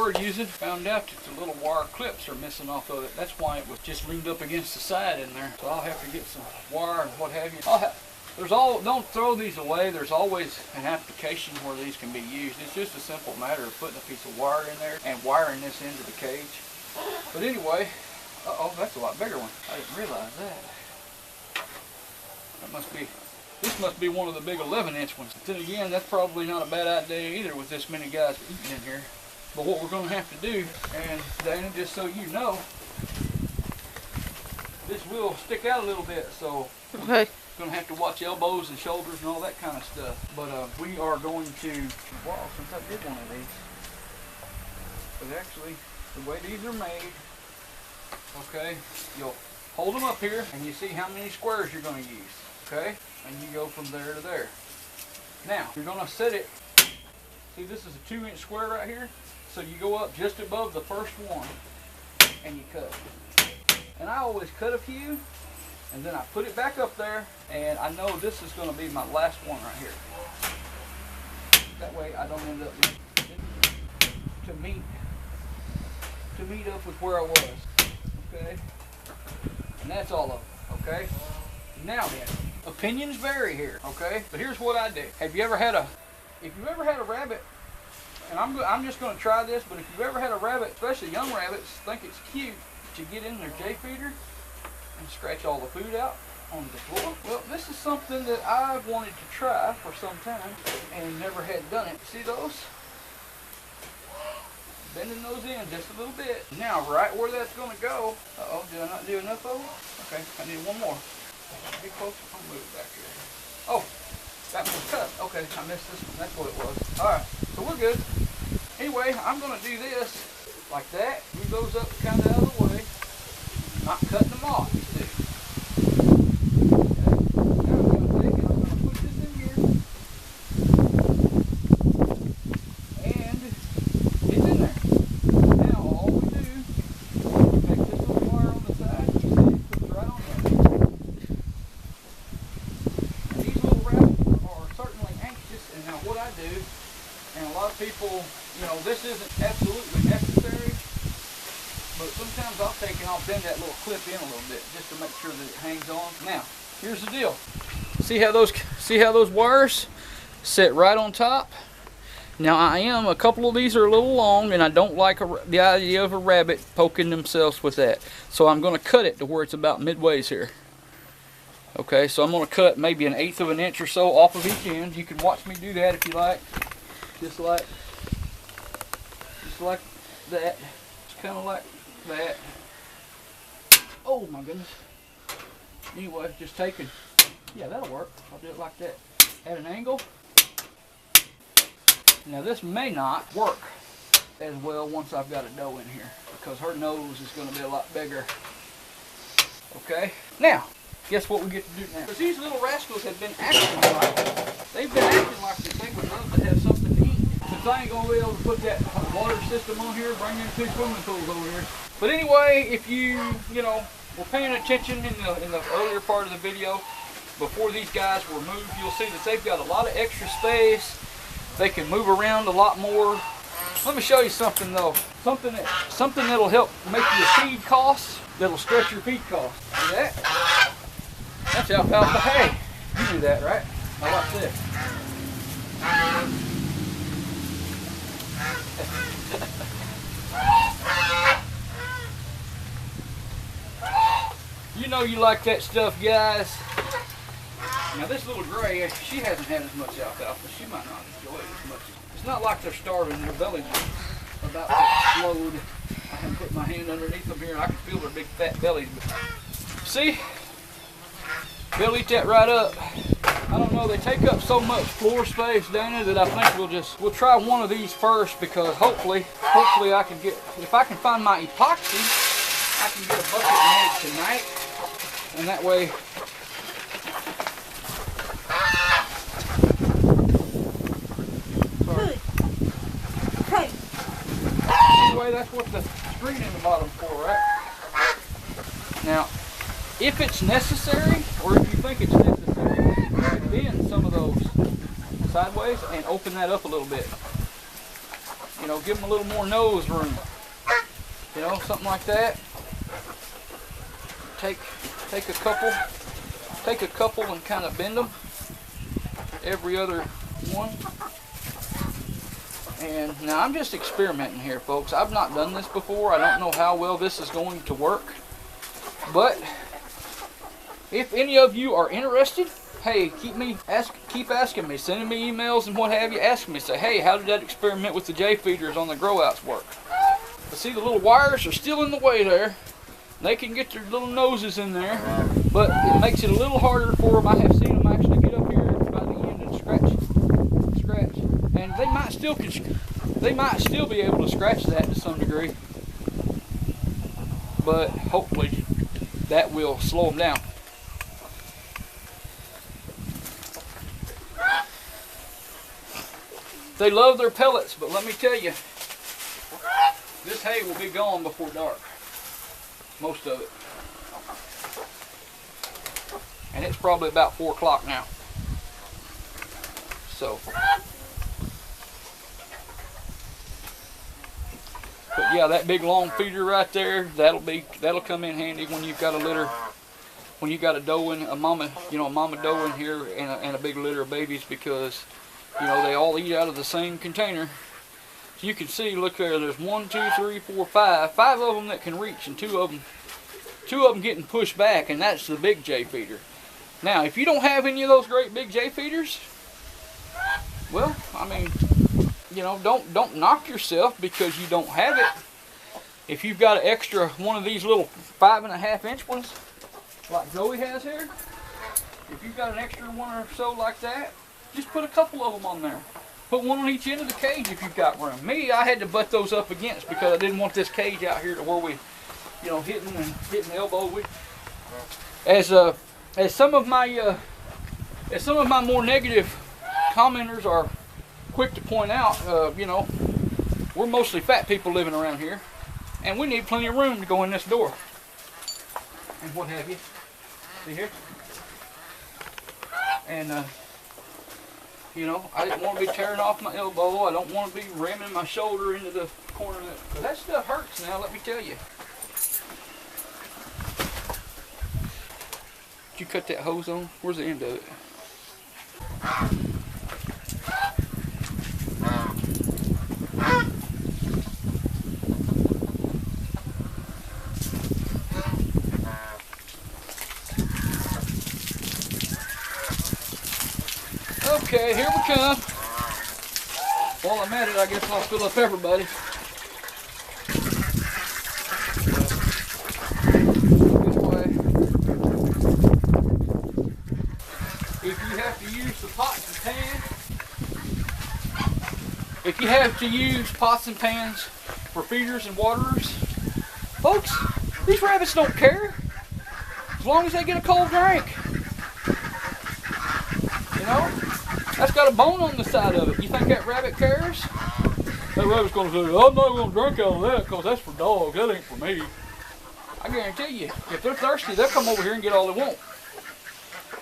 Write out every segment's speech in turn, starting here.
were using, found out that the little wire clips are missing off of it. That's why it was just leaned up against the side in there. So I'll have to get some wire and what have you. Don't throw these away. There's always an application where these can be used. It's just a simple matter of putting a piece of wire in there and wiring this into the cage. But anyway, uh-oh, that's a lot bigger one. I didn't realize that. This must be one of the big 11-inch ones. But then again, that's probably not a bad idea either with this many guys eating in here. But what we're going to have to do, and Dana, just so you know, this will stick out a little bit, so okay. Going to have to watch elbows and shoulders and all that kind of stuff. But we are going to, wow, since I did one of these, but actually, the way these are made, okay, you'll hold them up here and you see how many squares you're going to use, okay? And you go from there to there. Now, you're going to set it, see this is a 2-inch square right here, so you go up just above the first one and you cut. And I always cut a few, and then I put it back up there, and I know this is going to be my last one right here. That way I don't end up to meet up with where I was. Okay? And that's all of them. Okay? Now then, opinions vary here. Okay? But here's what I do. If you've ever had a rabbit, and I'm just going to try this, but if you've ever had a rabbit, especially young rabbits, think it's cute to get in their J feeder and scratch all the food out on the floor. Well, this is something that I've wanted to try for some time and never had done it. See those? Bending those in just a little bit. Now, right where that's going to go, uh-oh, did I not do enough of them? Okay, I need one more. Be close. I'll move it back here. Oh, that one's cut. Okay, I missed this one. That's what it was. All right, so we're good. Anyway, I'm going to do this like that. Move those up kind of out of the way. Not cutting them off, you see. Okay. Now I'm going to take it, I'm going to put this in here. And it's in there. Now all we do is take this little wire on the side, you see it puts right on there. And these little rabbits are certainly anxious, and now what I do, and a lot of people, you know, this isn't absolutely necessary, but sometimes I'll take and I'll bend that little clip in a little bit just to make sure that it hangs on. Now, here's the deal. See how those wires sit right on top? Now a couple of these are a little long, and I don't like the idea of a rabbit poking themselves with that. So I'm going to cut it to where it's about midways here. Okay, so I'm going to cut maybe 1/8 of an inch or so off of each end. You can watch me do that if you like. Just like that. It's kind of like that. Oh my goodness. Anyway, just taking, yeah, that'll work. I'll do it like that at an angle. Now this may not work as well once I've got a doe in here, because her nose is going to be a lot bigger. Okay, now guess what we get to do now? Because these little rascals have been acting like that they would love to have something to eat. Since I ain't going to be able to put that water system on here, bring in 2 swimming pools over here. But anyway, if you know, were paying attention in the earlier part of the video, before these guys were moved, you'll see that they've got a lot of extra space. They can move around a lot more. Let me show you something though. Something that'll help make your feed costs, that'll stretch your feed costs. See that? That's alfalfa hay. You do that, right? Now watch this. You know you like that stuff, guys. Now this little gray, she hasn't had as much alfalfa. She might not enjoy it as much. It's not like they're starving. Their bellies are about to explode. I can put my hand underneath them here and I can feel their big fat bellies. But see? They'll eat that right up. I don't know, they take up so much floor space, Dana, that I think we'll try one of these first, because hopefully I can get, if I can find my epoxy, I can get a bucket made tonight, and that way anyway, that's what the screen in the bottom's for, right? Now, if it's necessary, or if you think it's necessary, you can bend some of those sideways and open that up a little bit. You You know, give them a little more nose room. You know, something like that. Take a couple and kind of bend them. Every other one. And now I'm just experimenting here, folks. I've not done this before. I don't know how well this is going to work. But if any of you are interested, hey, keep asking me, sending me emails and what have you, asking me, say, hey, how did that experiment with the J feeders on the grow outs work? But see, the little wires are still in the way there. They can get their little noses in there, but it makes it a little harder for them. I have seen them actually get up here by the end and scratch, and they might still be able to scratch that to some degree, but hopefully that will slow them down. They love their pellets, but let me tell you, this hay will be gone before dark. Most of it. And it's probably about 4 o'clock now. So. But yeah, that big long feeder right there, that'll come in handy when you've got a litter, when you got a doe in, a mama doe in here and a big litter of babies, because you know they all eat out of the same container. So you can see, look there, there's 1, 2, 3, 4, 5. 5 of them that can reach, and two of them getting pushed back, and that's the big J feeder. Now, if you don't have any of those great big J feeders, well, I mean, you know, don't knock yourself because you don't have it. If you've got an extra one of these little 5.5-inch ones, like Zoe has here, if you've got an extra one or so like that, just put a couple of them on there. Put one on each end of the cage if you've got room. Me, I had to butt those up against because I didn't want this cage out here to where we, you know, hitting the elbow with. As some of my more negative commenters are quick to point out, you know, we're mostly fat people living around here, and we need plenty of room to go in this door and what have you. See here? And you know, I didn't want to be tearing off my elbow. I don't want to be ramming my shoulder into the corner of it. That stuff hurts now, let me tell you. Did you cut that hose on? Where's the end of it? Okay, here we come. While I'm at it, I guess I'll fill up everybody. This way. If you have to use the pots and pans, if you have to use pots and pans for feeders and waterers, folks, these rabbits don't care as long as they get a cold drink. You know? That's got a bone on the side of it. You think that rabbit cares? That rabbit's going to say, I'm not going to drink out of that because that's for dogs. That ain't for me. I guarantee you, if they're thirsty, they'll come over here and get all they want.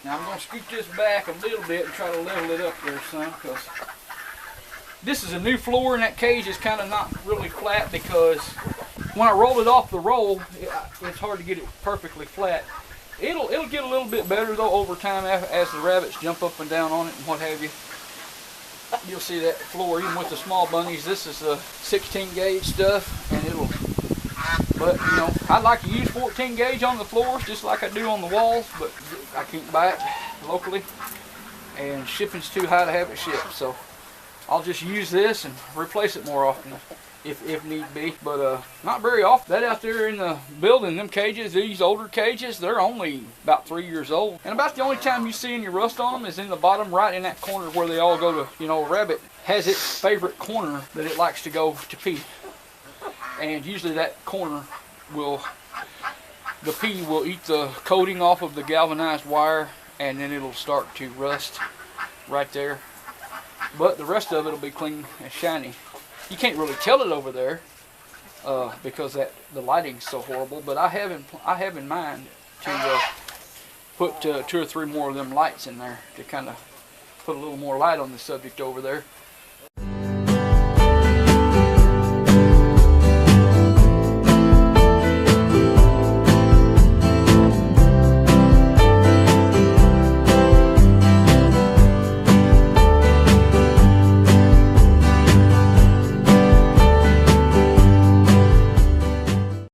Now I'm going to scoot this back a little bit and try to level it up there, son, because this is a new floor and that cage is kind of not really flat because when I roll it off the roll, it's hard to get it perfectly flat. It'll get a little bit better though over time as the rabbits jump up and down on it and what have you. You'll see that floor, even with the small bunnies. This is the 16 gauge stuff, and but you know, I like to use 14 gauge on the floors just like I do on the walls, but I can't buy it locally, and shipping's too high to have it shipped. So I'll just use this and replace it more often if need be, but not very often. That out there in the building, them cages, these older cages, they're only about 3 years old. And about the only time you see any rust on them is in the bottom right in that corner where they all go to, you know, a rabbit has its favorite corner that it likes to go to pee. And usually that corner the pee will eat the coating off of the galvanized wire, and then it'll start to rust right there. But the rest of it will be clean and shiny. You can't really tell it over there because the lighting's so horrible. But I have in mind to put 2 or 3 more of them lights in there to kind of put a little more light on the subject over there.